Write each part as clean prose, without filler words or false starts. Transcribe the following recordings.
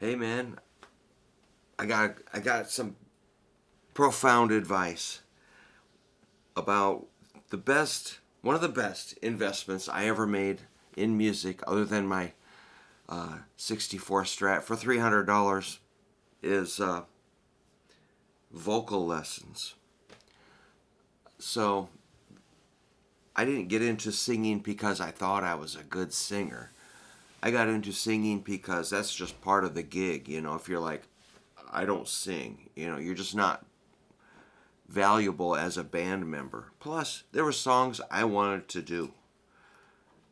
Hey man, I got some profound advice about one of the best investments I ever made in music, other than my 64 Strat for $300, is vocal lessons. So I didn't get into singing because I thought I was a good singer. I got into singing because that's just part of the gig. If you're like, I don't sing, you're just not valuable as a band member. Plus, there were songs I wanted to do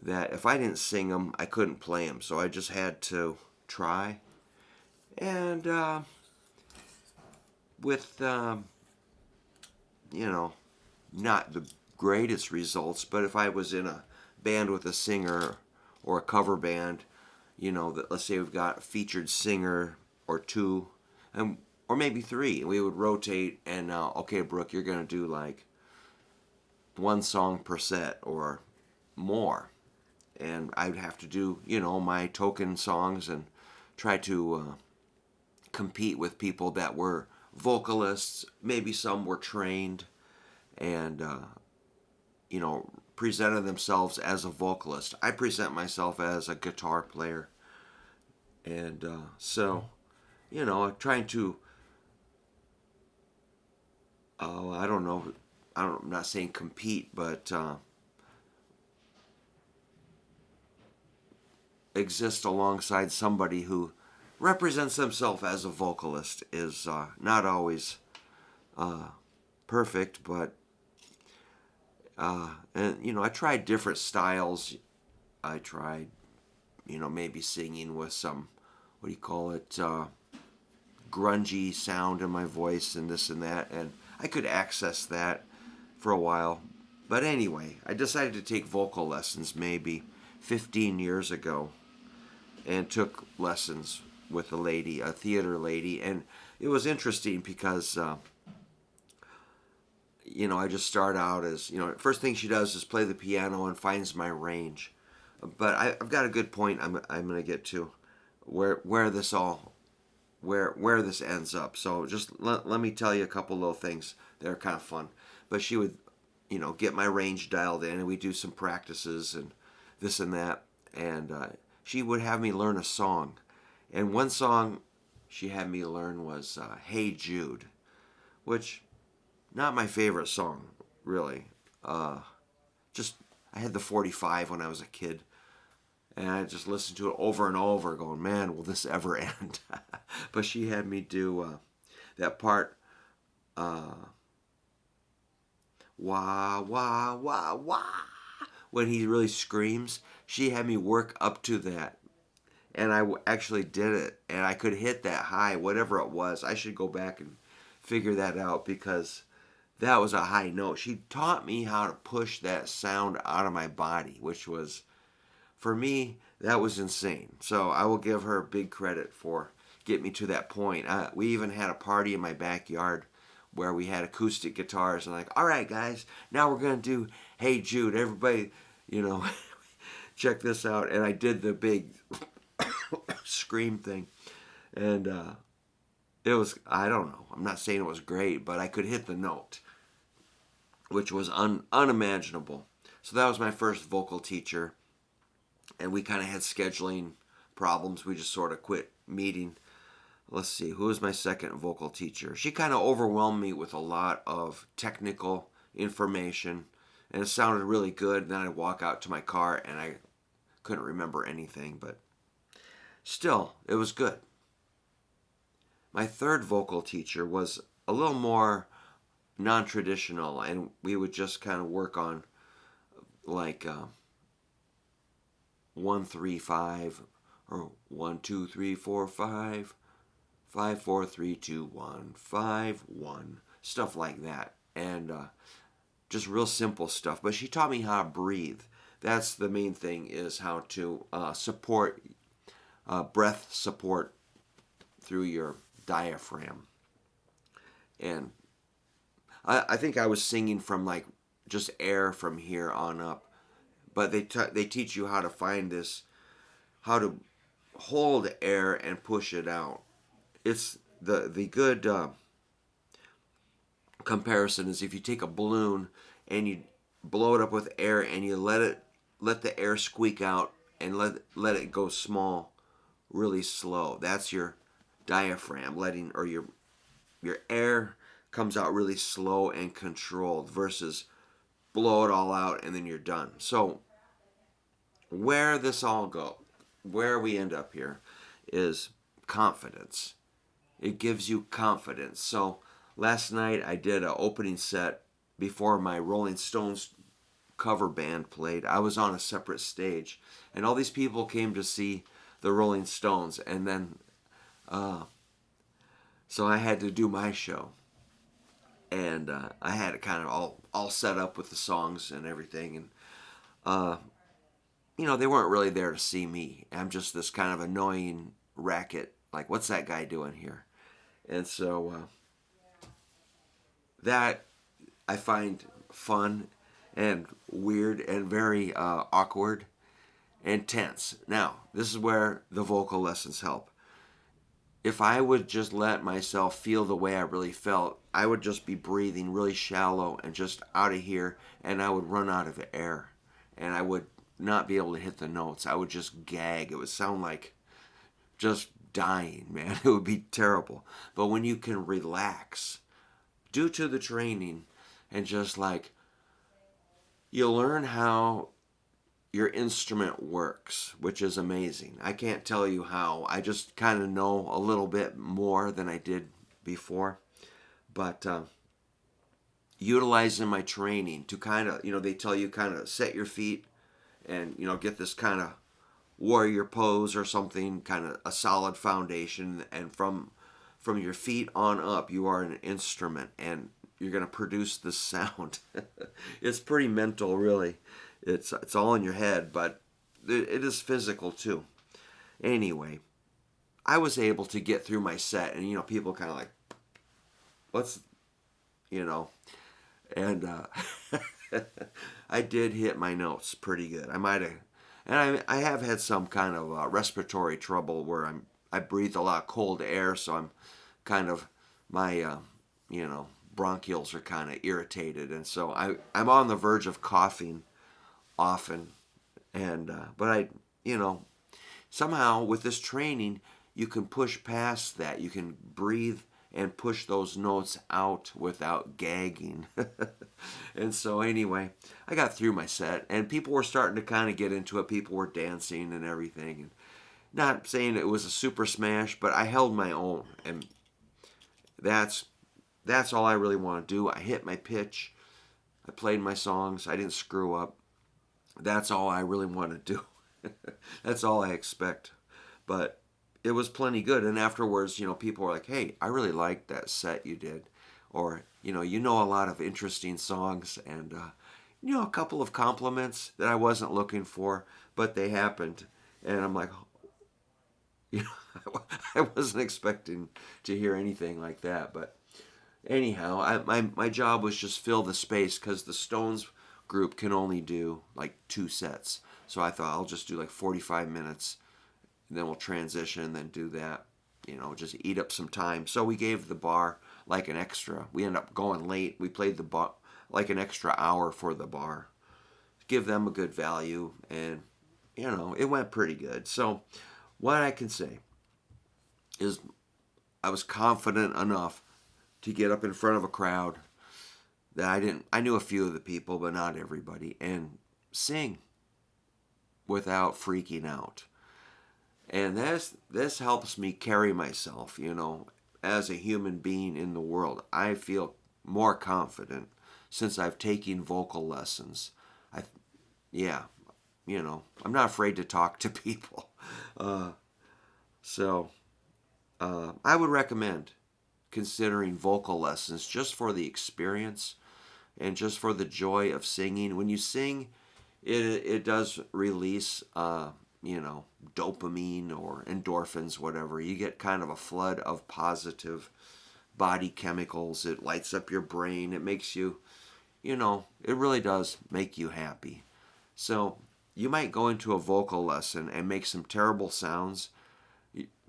that if I didn't sing them, I couldn't play them. So I just had to try. And with, you know, not the greatest results, but if I was in a band with a singer or a cover band, that let's say we've got a featured singer or two, and or maybe three, we would rotate and okay, Brook, you're gonna do like one song per set or more, and I'd have to do my token songs and try to compete with people that were vocalists. Maybe some were trained and presented themselves as a vocalist. I present myself as a guitar player, and so trying to I don't know. I'm not saying compete, but exist alongside somebody who represents themselves as a vocalist is not always perfect, but and I tried different styles. I tried, maybe singing with some, what do you call it, grungy sound in my voice and this and that, and I could access that for a while. But anyway, I decided to take vocal lessons maybe 15 years ago, and took lessons with a lady, a theater lady, and it was interesting because I just start out as first thing she does is play the piano and finds my range, but I've got a good point. I'm going to get to where this all where this ends up. So just let me tell you a couple little things that are kind of fun. But she would get my range dialed in, and we do some practices and this and that, and she would have me learn a song. And one song she had me learn was "Hey Jude," which not my favorite song, really. Just I had the 45 when I was a kid, and I just listened to it over and over, going, "Man, will this ever end?" But she had me do that part, uh, "Wah wah wah wah," when he really screams. She had me work up to that, and I actually did it, and I could hit that high, whatever it was. I should go back and figure that out because that was a high note. She taught me how to push that sound out of my body, which was, for me, that was insane. So I will give her big credit for getting me to that point. We even had a party in my backyard where we had acoustic guitars, and like, all right, guys, now we're gonna do "Hey Jude." Everybody, you know, check this out. And I did the big scream thing, and it was, I don't know. I'm not saying it was great, but I could hit the note, which was unimaginable. So that was my first vocal teacher, and we kind of had scheduling problems. We just sort of quit meeting. Let's see, who was my second vocal teacher? She kind of overwhelmed me with a lot of technical information, and it sounded really good. And then I'd walk out to my car, and I couldn't remember anything, but still, it was good. My third vocal teacher was a little more non-traditional, and we would just kind of work on like 1 3 5 or 1 2 3 4 5 5 4 3 2 1 5 1, stuff like that, and just real simple stuff. But she taught me how to breathe. That's the main thing, is how to support breath support through your diaphragm. And I think I was singing from like just air from here on up, but they teach you how to find this, how to hold air and push it out. It's the good comparison is if you take a balloon and you blow it up with air and you let the air squeak out and let it go small, really slow. That's your diaphragm letting, or your air comes out really slow and controlled versus blow it all out and then you're done. So where this all go, where we end up here is confidence. It gives you confidence. So last night I did an opening set before my Rolling Stones cover band played. I was on a separate stage, and all these people came to see the Rolling Stones, and then so I had to do my show, and I had it kind of all set up with the songs and everything, and they weren't really there to see me. I'm just this kind of annoying racket. Like, what's that guy doing here? And so that I find fun and weird and very awkward and tense. Now, this is where the vocal lessons help. If I would just let myself feel the way I really felt, I would just be breathing really shallow and just out of here, and I would run out of air, and I would not be able to hit the notes. I would just gag. It would sound like just dying, man. It would be terrible. But when you can relax due to the training and just like you learn how your instrument works, which is amazing. I can't tell you how. I just kind of know a little bit more than I did before. But utilizing my training to kind of, they tell you kind of set your feet and, get this kind of warrior pose or something, kind of a solid foundation. And from your feet on up, you are an instrument and you're going to produce this sound. It's pretty mental, really. It's all in your head, but it is physical too. Anyway, I was able to get through my set, and people kind of like, what's, and I did hit my notes pretty good. I might have, and I have had some kind of respiratory trouble where I breathe a lot of cold air, so I'm kind of my bronchioles are kind of irritated, and so I'm on the verge of coughing often, and but somehow with this training you can push past that. You can breathe and push those notes out without gagging. And so anyway, I got through my set and people were starting to kind of get into it. People were dancing and everything, and not saying it was a super smash, but I held my own, and that's all I really want to do. I hit my pitch, I played my songs, I didn't screw up. That's all I really want to do. That's all I expect. But it was plenty good. And afterwards, people were like, hey, I really liked that set you did. Or, you know a lot of interesting songs. And, a couple of compliments that I wasn't looking for, but they happened. And I'm like, I wasn't expecting to hear anything like that. But anyhow, my job was just fill the space because the Stones group can only do like 2 sets. So I thought I'll just do like 45 minutes and then we'll transition and then do that, just eat up some time. So we gave the bar like an extra. We ended up going late. We played the bar like an extra hour for the bar. Give them a good value, and it went pretty good. So what I can say is I was confident enough to get up in front of a crowd that I knew a few of the people, but not everybody, and sing without freaking out. And this helps me carry myself, as a human being in the world. I feel more confident since I've taken vocal lessons. Yeah, I'm not afraid to talk to people. So I would recommend considering vocal lessons just for the experience and just for the joy of singing. When you sing, it does release, dopamine or endorphins, whatever. You get kind of a flood of positive body chemicals. It lights up your brain. It makes you, it really does make you happy. So you might go into a vocal lesson and make some terrible sounds,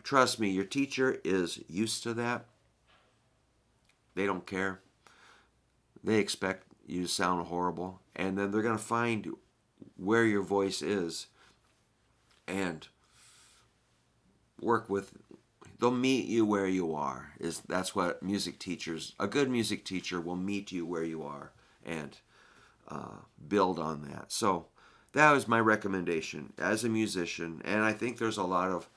trust me, your teacher is used to that. They don't care. They expect you to sound horrible. And then they're going to find where your voice is and work with. They'll meet you where you are. That's what music teachers, a good music teacher will meet you where you are and build on that. So that was my recommendation as a musician. And I think there's a lot of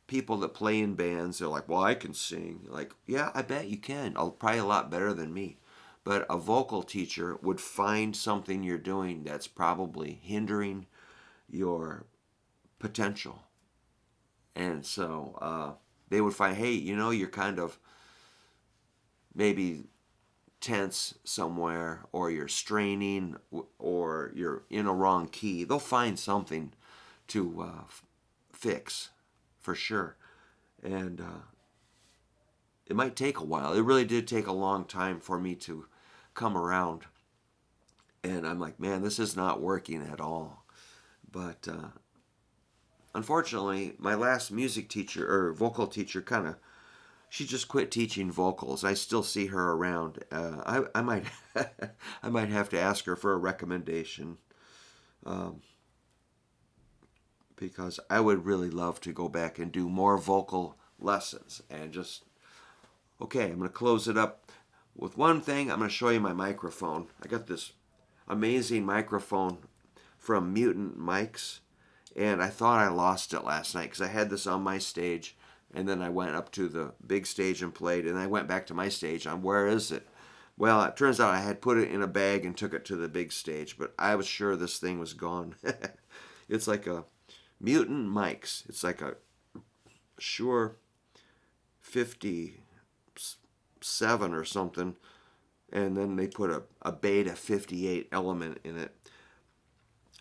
people that play in bands. They're like, well, I can sing. Like, yeah, I bet you can. Probably a lot better than me. But a vocal teacher would find something you're doing that's probably hindering your potential. And so they would find, hey, you're kind of maybe tense somewhere, or you're straining, or you're in a wrong key. They'll find something to fix for sure. And it might take a while. It really did take a long time for me to come around. And I'm like, man, this is not working at all. But unfortunately, my last music teacher or vocal teacher she just quit teaching vocals. I still see her around. I might I might have to ask her for a recommendation, because I would really love to go back and do more vocal lessons. And just, okay, I'm going to close it up with one thing. I'm going to show you my microphone. I got this amazing microphone from Mutant Mics, and I thought I lost it last night because I had this on my stage, and then I went up to the big stage and played, and I went back to my stage. Where is it? Well, it turns out I had put it in a bag and took it to the big stage, but I was sure this thing was gone. It's like a Mutant Mics. It's like a Shure 57 or something, and then they put a Beta 58 element in it.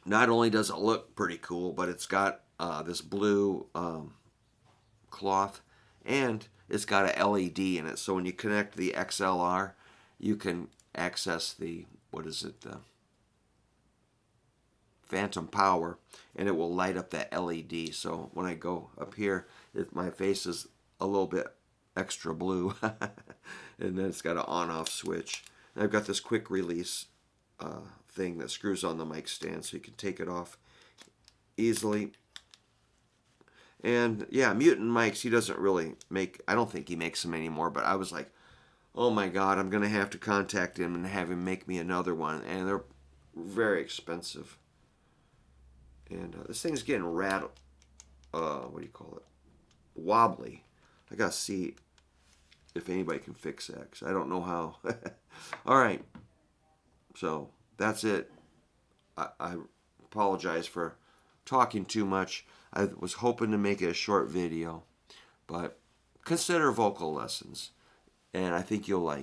Not only does it look pretty cool, but it's got this blue cloth, and it's got a LED in it. So when you connect the XLR, you can access the phantom power, and it will light up that LED. So when I go up here, my face is a little bit extra blue. And then it's got an on-off switch. And I've got this quick release thing that screws on the mic stand, so you can take it off easily. And yeah, Mutant Mics, he doesn't really I don't think he makes them anymore, but I was like, oh my God, I'm going to have to contact him and have him make me another one. And they're very expensive. And this thing's getting rattled. What do you call it? Wobbly. I got to see if anybody can fix that, because I don't know how. All right. So that's it. I apologize for talking too much. I was hoping to make it a short video, but consider vocal lessons, and I think you'll like it.